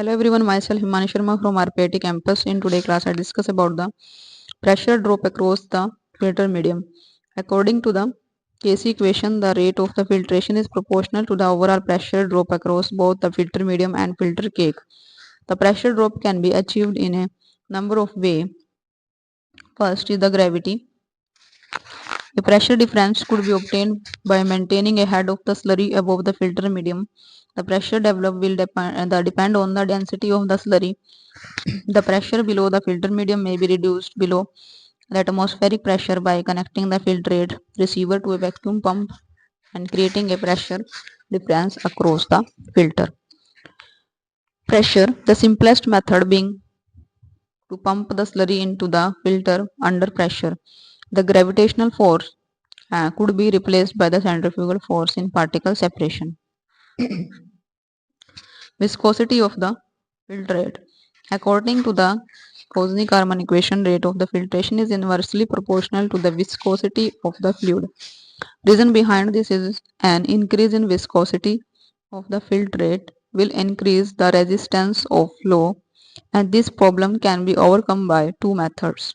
Hello everyone, myself Himani from RPIIT campus. In today's class, I discuss about the pressure drop across the filter medium. According to the KC equation, the rate of the filtration is proportional to the overall pressure drop across both the filter medium and filter cake. The pressure drop can be achieved in a number of ways. First is the gravity. A pressure difference could be obtained by maintaining a head of the slurry above the filter medium. The pressure developed will depend on the density of the slurry. The pressure below the filter medium may be reduced below the atmospheric pressure by connecting the filtrate receiver to a vacuum pump and creating a pressure difference across the filter. Pressure, the simplest method being to pump the slurry into the filter under pressure. The gravitational force could be replaced by the centrifugal force in particle separation. Viscosity of the filtrate. According to the Cosny-Kármán equation, rate of the filtration is inversely proportional to the viscosity of the fluid. Reason behind this is an increase in viscosity of the filtrate will increase the resistance of flow, and this problem can be overcome by two methods.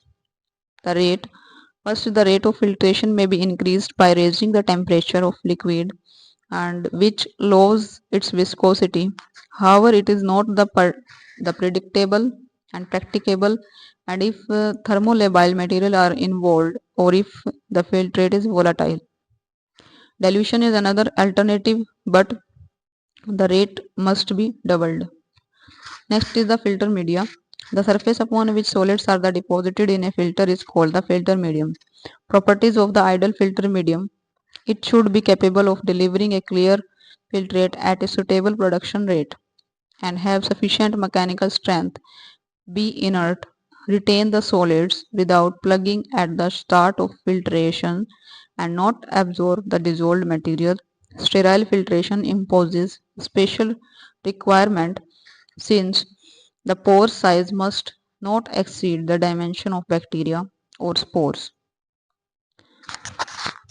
The rate First, the rate of filtration may be increased by raising the temperature of liquid and which lowers its viscosity. However, it is not the predictable and practicable, and if thermolabile material are involved or if the filtrate is volatile. Dilution is another alternative, but the rate must be doubled. Next is the filter media. The surface upon which solids are deposited in a filter is called the filter medium. Properties of the ideal filter medium. It should be capable of delivering a clear filtrate at a suitable production rate and have sufficient mechanical strength, be inert, retain the solids without plugging at the start of filtration, and not absorb the dissolved material. Sterile filtration imposes special requirement since the pore size must not exceed the dimension of bacteria or spores.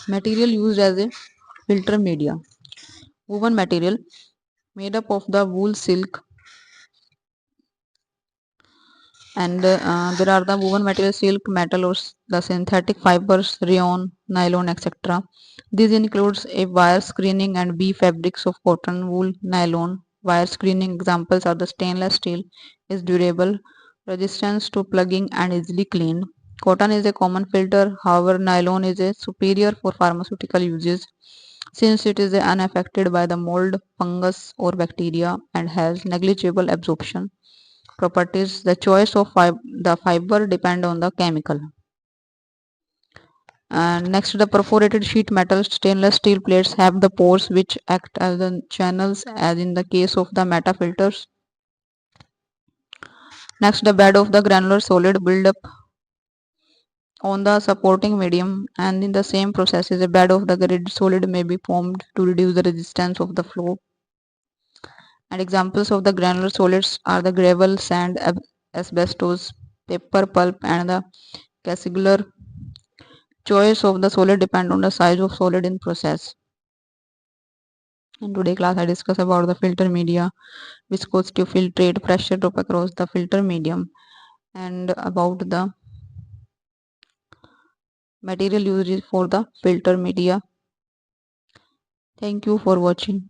Material used as a filter media. Woven material made up of the wool, silk, and there are the woven material, silk, metal, or the synthetic fibers, rayon, nylon, etc. This includes a wire screening and B fabrics of cotton, wool, nylon. Wire screening examples are the stainless steel is durable, resistance to plugging, and easily cleaned. Cotton is a common filter, however, nylon is a superior for pharmaceutical uses since it is unaffected by the mold, fungus, or bacteria and has negligible absorption properties. The choice of the fiber depend on the chemical. And next, the perforated sheet metal stainless steel plates have the pores which act as the channels as in the case of the meta filters. Next, the bed of the granular solid build up on the supporting medium, and in the same process a bed of the grid solid may be formed to reduce the resistance of the flow. And examples of the granular solids are the gravel, sand, asbestos, paper pulp, and the calcilar. Choice of the solid depend on the size of solid in process. In today class, I discuss about the filter media, viscosity of filtrate, pressure drop across the filter medium, and about the material used for the filter media. Thank you for watching.